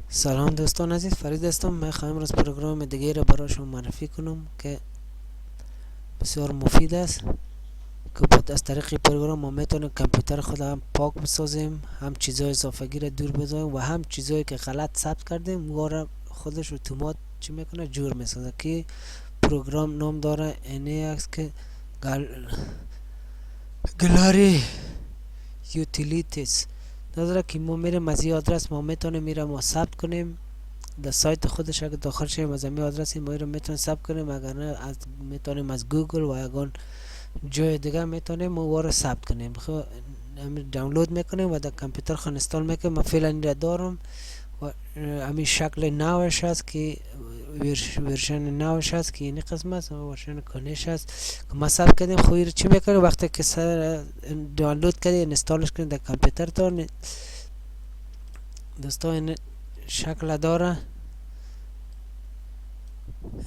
سلام دوستان عزیز، فرید هستم. من خواهم از پروگرام دیگه را برای شما معرفی کنم که بسیار مفید است که از طریق پروگرام ما میتونیم کامپیوتر خود هم پاک بسازیم، هم چیزای اضافه‌گی را دور بذاریم و هم چیزایی که غلط ثبت کردیم و را خودش اتومات چی میکنه جور میسازه. که پروگرام نام داره اینه است که گلاری یوتیلیتیز داره که ما میریم از این آدرس ما میتونیم ما ثبت کنیم در سایت خودش. اگه داخل شیم از همین آدرس ما رو میتونیم ثبت کنیم، اگر نه از میتونیم از گوگل و اگر جای دیگه میتونیم ما رو ثبت کنیم. خب دانلود میکنیم و در کامپیوتر خود اینستال میکنیم. من فعلا این را دارم و همین شکل نوش هست که ورژن نوش هست که این قسم است و ورژن کنش هست که ما ثبت کردیم. خب این چی میکنیم وقتی که سر دانلود کردیم اینستالش کنیم در کامپیوتر تا دوستان این شکل داره،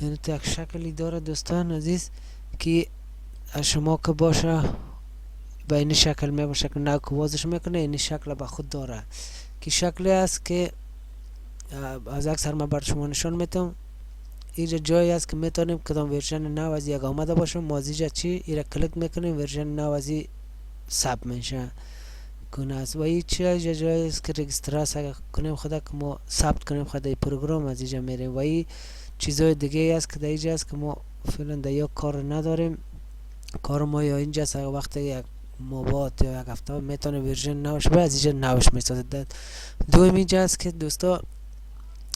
این یک شکلی داره دوستان عزیز که شما که باشه به این شکل می باشه که نو که بازش میکنه این شکل به خود داره که شکلی است که از اکثر من بر شما نشان میتونم. اینجا جایی است که میتونیم کدام ورژن نو از یک آمده باشه ما از اینجا چی ایره کلیک میکنیم ورژن نو از این ثبت میشه کنه است و این چی جایی است که رجیستر کنیم خدا که ما ثبت کنیم خدا پروگرام از اینجا میریم و این چیزای دیگه است که در اینجا است که ما فعلا در یک کار نداریم. کار ما یا اینجا است وقتی یک موبایل یا یک هفته میتونه ورژن نوش به از اینجا نوش میسازه. دوم اینجا است که دوستا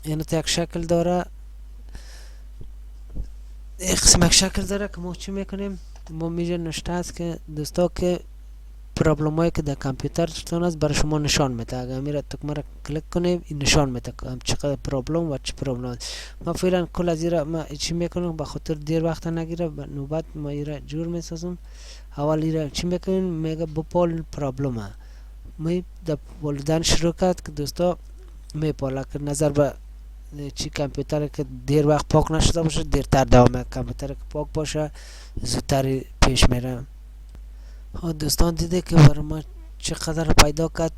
این یک شکل داره، یک قسم شکل داره که ما چی میکنیم ما میجا نشته است که دوستا که پرابلم هایی که در کامپیوتر تون است برای شما نشان میده. اگر میره تکمه را کلیک کنیم این نشان میده چقدر پرابلم و چه پرابلم است. ما فعلا کل از این ما چی میکنیم به خاطر دیر وقت نگیره نوبت ما این جور میسازم. اول این چی میکنیم میگه بپال پرابلم می در پالدن شروع کرد که دوستا میپاله که نظر به چی کامپیوتر که دیر وقت پاک نشده باشه دیرتر دوام کامپیوتر که پاک باشه زودتر پیش میره. دوستان دیده که برای ما چقدر پیدا کرد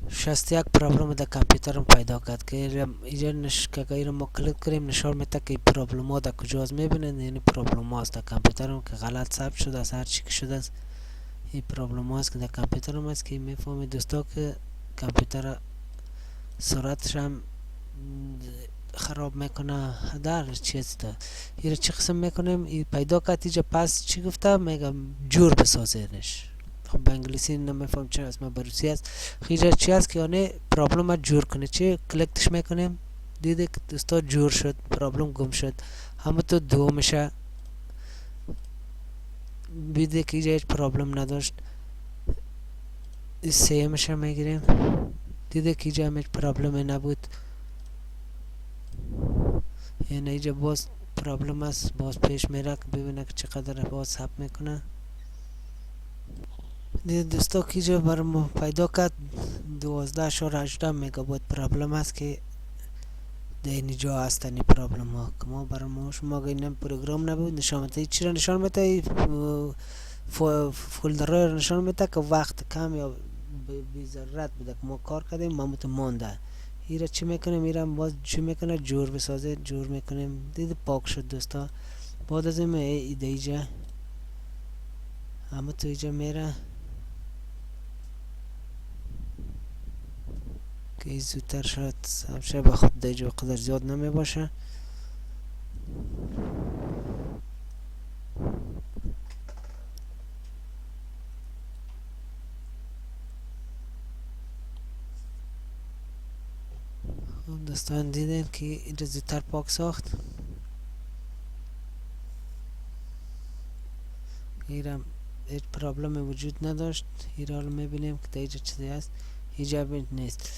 61 پرابلم در کامپیوترم پیدا کرد که اینجا که ما کلیک کنیم نشان میده که پرابلم ها در کجا است. میبینید این پرابلم ها است در کامپیوترم که غلط ثبت شده است هر چی که شده است. این پرابلم ها است که در کامپیوترم است که میفهمید دوستا که کامپیوتر سرعتش هم خراب میکنه در چیز ده. این چی قسم میکنیم این پیدا کرد اینجا پس چی گفته میگم جور بسازینش. خب به انگلیسی نمیفهم چه اسم بروسی است. خیلی چی است که آنه پرابلم جور کنه چی کلیکش میکنیم دیده که دوستا جور شد پرابلم گم شد. همه تو دو میشه بیده که اینجا هیچ پرابلم نداشت. سه میشه میگیریم دیده که اینجا هیچ پرابلم نبود. یعنی اینجا باز پرابلم است باز پیش میره که ببینه که چقدر باز ثبت میکنه. دیده دوستا که اینجا برای ما پیدا کرد 12.18 مگابایت پرابلم است که در اینجا هستن این پرابلم ها که ما برای ما شما اگه این پروگرام نبود نشان میده. چی را نشان میده فولدر را نشان میده که وقت کم یا بی ضرورت بوده که ما کار کردیم ما مونده. ایره چی میکنیم ایره باز چی میکنه جور بسازه جور میکنیم. دیده پاک شد دوستا. بعد از این ایده ایجا همه تو ایجا میره که این زودتر شد همشه به خود دیجا قدر زیاد نمی باشه. دوستان دیدین که اینجا زودتر پاک ساخت. ایرم هیچ پرابلم وجود نداشت. ایران رو میبینیم که دیجا چیزی هست اینجا نیست.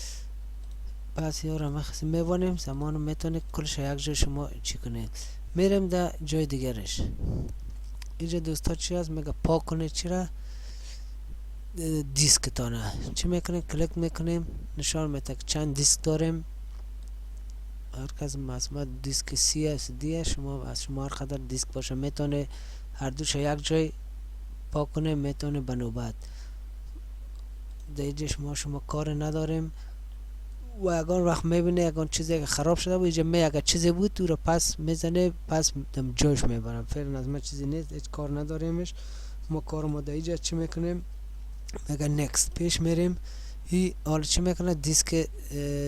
پس یارو همه خیلی میبانیم زمان میتونه کلش یک جای شما چی کنید. میرم در جای دیگرش. اینجا دوستا چی هست میگه پاک کنید چی را دیسک تانه چی میکنیم کلیک میکنیم نشان میده که چند دیسک داریم. هر کس مسمت دیسک سی است دی شما از شما هر قدر دیسک باشه میتونه هر دوش یک جای پاک کنه میتونه بنوبت دیجا شما کار نداریم و اگر وقت میبینه اگر چیزی که خراب شده بود اینجا اگر چیزی بود تو رو پس میزنه پس دم جاش میبرم. فعلا از ما چیزی نیست، هیچ کار نداریمش. ما کار ما در اینجا چی میکنیم؟ میگه نکست پیش میریم. حالا چی میکنه؟ دیسک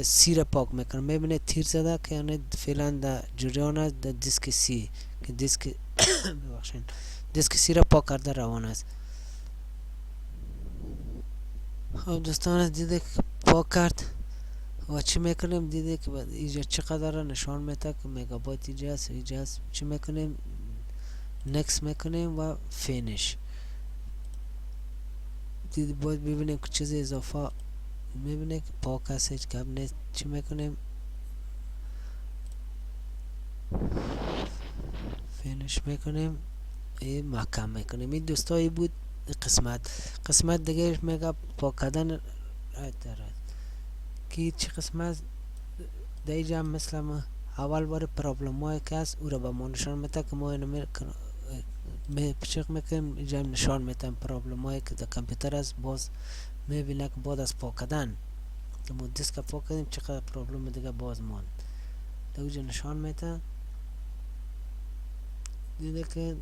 سی را پاک میکنه. میبینه تیر زده که یعنی فعلا در جریان است در دیسک سی که دیسک ببخشین دیسک سی را پاک کرده روان است. خب دوستان دیده که پاک کرد و چی میکنیم؟ دیده که اینجا چقدر نشان میده که مگابایت اینجا است اینجا است. چی میکنیم؟ نکست میکنیم و فینیش. دیده باید ببینیم که چیز اضافه میبینه که پاک است، هیچ گپ نیست. چی میکنیم؟ فینیش میکنیم، این محکم میکنیم. این دوستایی بود قسمت دیگه میگه پاک کردن دارد که چی قسمت دیجا مثل ما اول بار پرابلم های که هست او را به ما نشان میده که ما اینو چیک میکنیم اینجا نشان میده پرابلم هایی که در کامپیوتر است. باز میبینه که بعد از پاک کردن که ما دیسک پاک کردیم چقدر پرابلم دیگه باز ماند. در اونجا نشان میده. دیده که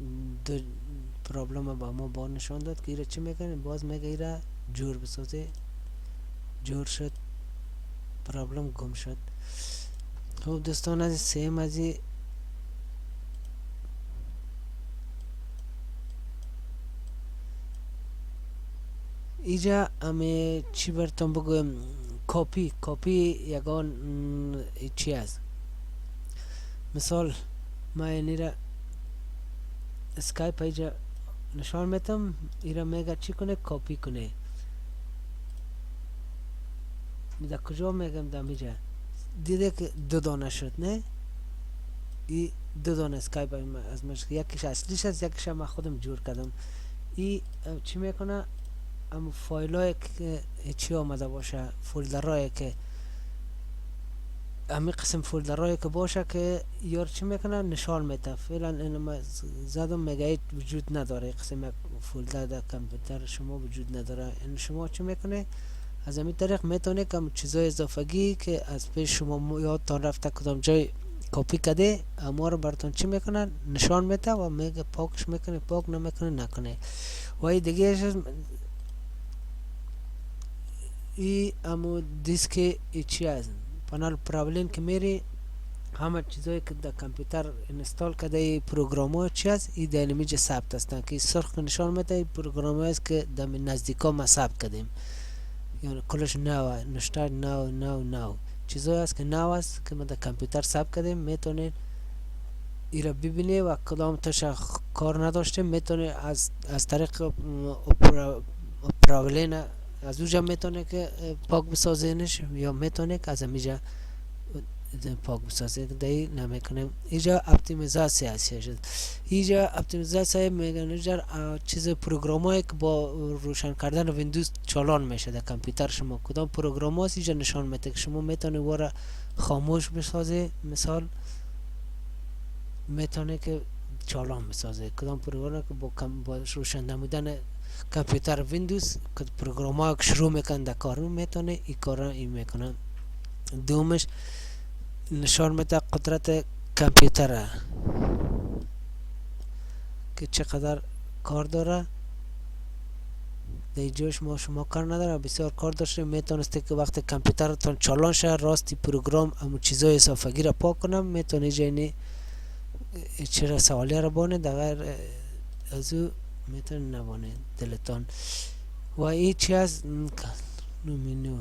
دو پرابلم با ما با نشان داد که ایره چی میکنیم؟ باز میگه ایره جور بسازه. جور شد، پرابلم گم شد. خب دوستان از سیم از اینجا همه چی براتون بگویم. کپی یگان چی است؟ مثال ما اینی را اسکایپ اینجا نشان میتم، ایرا میگه چی کنه؟ کپی کنه. در کجا میگم؟ در اینجا دیده که دو دانه شد نه؟ ای دو دانه اسکایپ از مشک، یکیش اصلیش است یکیش من خودم جور کردم. ای چی میکنه؟ اما فایل های که چی آمده باشه، فولدرهایی که امی قسم فولدرهایی که باشه که یار چی میکنه؟ نشان میده. فعلا اینو زدم میگه وجود نداره، قسم یک فولدر در کامپیوتر شما وجود نداره. این شما چی میکنه؟ از همین طریق میتونه که چیزای اضافگی که از پیش شما یادتان رفته کدام جای کپی کده اما رو براتون چی میکنه؟ نشان میده و میگه پاکش میکنه، پاک نمیکنه نکنه. و این دیگه ای امو دیسک چی است؟ پانل پرابلم که میری همه چیزایی که در کامپیوتر انستال کرده ای پروگرام ها چی است؟ ای دینامیج ثبت هستن که سرخ نشان میده ای پروگرام است که در نزدیکا ما ثبت کردیم. یعنی کلش نو نشتر نو چیزایی است که نو است که ما در کامپیوتر ثبت کردیم. میتونید ای را ببینی و کدام تاش کار نداشته میتونه از طریق پرابلم از اونجا میتونه که پاک بسازینش یا میتونه که از اینجا پاک بسازه. دایی نمیکنه. اینجا اپتیمیزاسیون هست. اینجا اپتیمیزاسیون میگن اینجا چیز پروگرامایی که با روشن کردن ویندوز چالان میشه در کامپیوتر شما. کدام پروگرام هست اینجا نشان میده که شما میتونه واره خاموش بسازه. مثال میتونه که چالان بسازه. کدام پروگرام که با روشن نمودن کامپیوتر ویندوز که پروگرام ها که شروع میکن در کار میتونه این کار را این میکنه. دومش نشان میده قدرت کامپیوتر که چقدر کار داره. در جوش ما شما کار نداره، بسیار کار داشته. میتونسته که وقتی کامپیوترتون چالان شه راستی پروگرام همون چیزای اضافگی را پاک کنم. میتونه جینی چرا سوالی را بانه دغیر از او میتونه نبانه دلتان. و این چی از نومینو.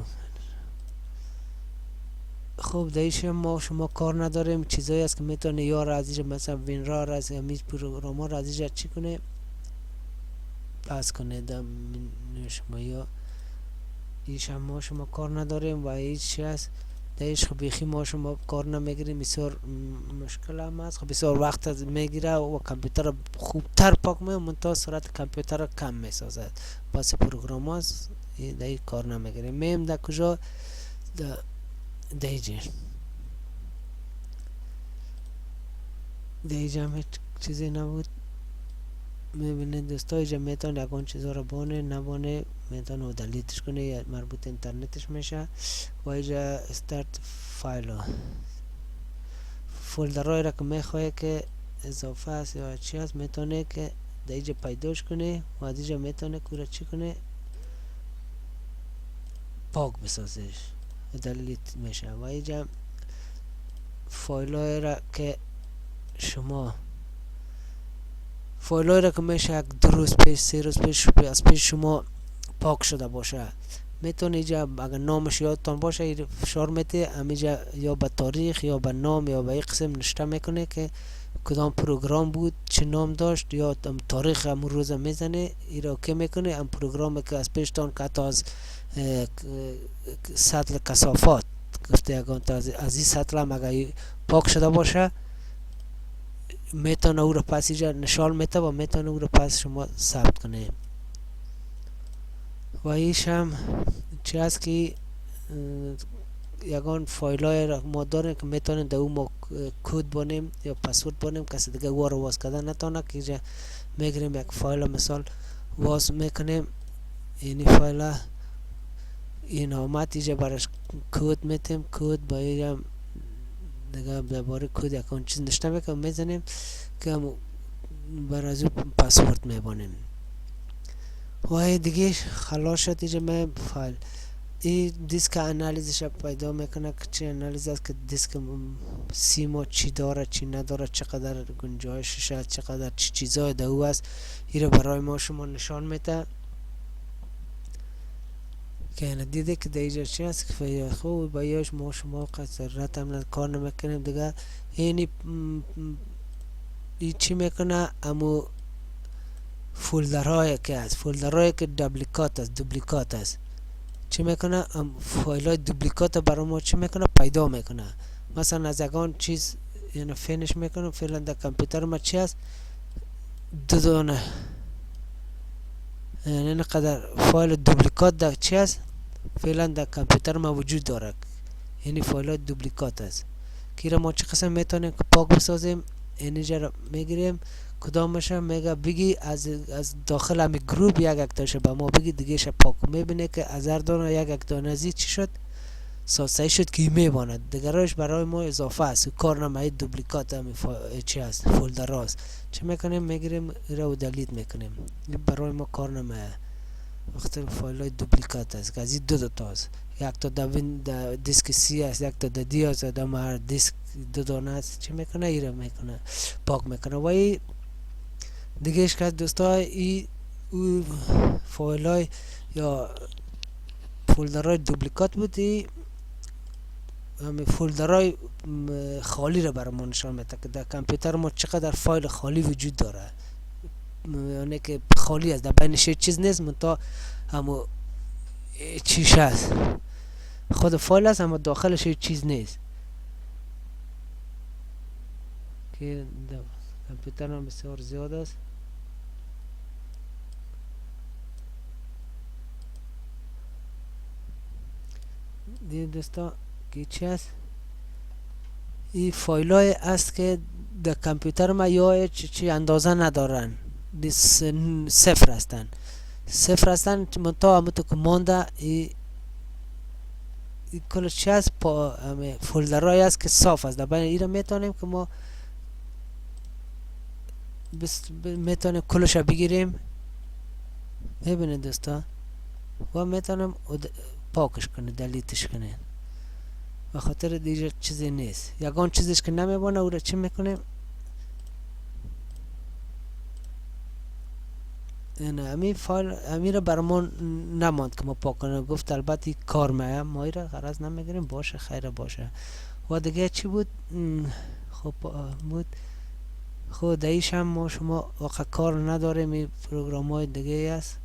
خب دیش ما شما کار نداریم. چیزایی است که میتونه یا رازیج مثلا وینرار از همیز پروگرام ها رازیج چی کنه پس کنه در شما. یا ایش هم شما کار نداریم و ایش هست دیش خب بیخی ما شما کار نمیگیریم. بسیار مشکل هم هست. خب بسیار وقت میگیره و کامپیوتر خوبتر پاک منتها سرعت کامپیوتر کم میسازد. پس پروگرام هست دیش کار نمیگیریم. میم در کجا دیجا هم هیچ چیزی نبود. میبینید دوستا اینجا میتونه یکان چیزا رو بانه نبانه میتونه دلیتش کنه یا مربوط اینترنتش میشه و اینجا استارت فایل فولدرهای را که میخواه که اضافه است یا چی هست میتونه که در اینجا پیداش کنه و از اینجا میتونه که چی کنه پاک بسازش دلیت میشه و اینجا فایل های را که شما فایل های را که میشه 2 روز پیش 3 روز پیش از پیش شما پاک شده باشه میتونه اینجا اگر نامش یادتان باشه فشار میده همینجا یا به تاریخ یا به نام یا به این قسم نشته میکنه که کدام پروگرام بود چه نام داشت یا تاریخ همون روز میزنه این را که میکنه هم پروگرام که از پیشتان که تا از سطل کثافات گفته اگر از این سطل هم اگر پاک شده باشه میتونه او را پس اینجا نشان میده و میتونه او را پس شما ثبت کنه و ایش هم چی هست که یگان فایل های را ما داریم که میتونیم در اون ما کود بانیم یا پسورد بانیم کسی دیگه وار واز کردن نتانه که اینجا میگیریم یک فایل مثال واز میکنیم اینی فایل این آمد اینجا برش کود میتیم کود با اینجا دیگه درباره کود یکان چیز نشته میکنیم میزنیم که هم بر از اون پسورد میبانیم و دیگه خلاص شد اینجا می فایل این دیسک انالیزش پیدا میکنه که چه انالیز است که دیسک سیما چی داره چی نداره چقدر گنجایشش است چقدر چی چیزای در او است این رو برای ما شما نشان میده که این دیده که دیجا چی است که خوب بایاش ما شما قصرت هم کار نمیکنیم دیگه اینی چی میکنه امو فولدرهای که است فولدرهای که دوبلیکات است چی میکنه فایل های دوبلیکات برای ما چی میکنه پیدا میکنه مثلا از یگان چیز یعنی فینش میکنه فعلا در کامپیوتر ما چی است 2 دانه یعنی اینقدر فایل دوبلیکات در چی است فعلا در کامپیوتر ما وجود داره یعنی فایل های دوبلیکات است که را ما چه قسم میتونیم که پاک بسازیم اینجا را میگیریم کدامش میگه بگی از داخل همی گروپ یک تاشه به ما بگی دیگه ش پاک میبینه که از هر دانه یک دانه ازی چی شد ساسایی شد که میباند دیگرش برای ما اضافه است کار نمایی دوبلیکات همی چی هست فولدر هست چه میکنیم میگیریم رو دلیت میکنیم برای ما کار نمایی وقتی فایل های دوبلیکات است که از این 2 تا است یک تا در دیسک سی است یک تا در دی است در هر دیسک 2 دانه است چه میکنه ای رو میکنه پاک میکنه و ای دیگه اش که دوستا ای فایل های یا فولدر های دوبلیکات بود ای همه فولدر های خالی رو برای ما نشان میده که در کامپیوتر ما چقدر فایل خالی وجود داره یعنی که خالی است در بینش چیز نیست منتها همو چیش هست خود فایل است اما داخلش چیز نیست که در کامپیوتر هم بسیار زیاد است دیگه دوستا که چی هست این فایل های است که در کامپیوتر ما یا چی اندازه ندارن صفر هستن منتها همونطور که مانده این کل چی هست فولدر های است که صاف است در بین این را میتونیم که ما میتونیم کلش را بگیریم میبینید دوستا و میتونیم پاکش کنه دلیتش کنه و خاطر دیگه چیزی نیست یگان چیزش که نمیبونه او را چی میکنیم نه امی فایل امی را برامون نماند که ما پاک کنیم گفت البته کار میه ما را غرض نمیگیریم باشه خیر باشه و دیگه چی بود خب بود خب دیش هم ما شما واقعا کار نداریم این پروگرام های دیگه است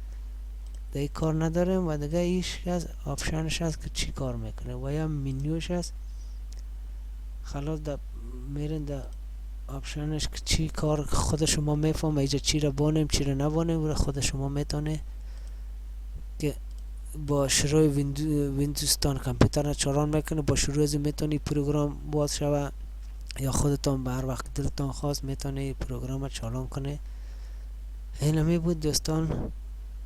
دیگه کار نداریم و دیگه ایش از آپشنش هست که چی کار میکنه و یا منیوش هست خلاص میرین در آپشنش که چی کار خود شما میفهم اینجا چی را بانیم چی را نبانیم و خود شما میتونه که با شروع ویندوزتان کامپیوتر را چالان میکنه با شروع از میتونی پروگرام باز شوه یا خودتان به هر وقت دلتان خواست میتونه پروگرام را چالان کنه این همی بود دوستان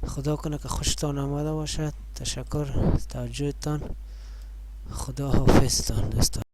خدا کنه که خوشتان آمده باشد. تشکر از توجهتان. خدا حافظتان دوستان.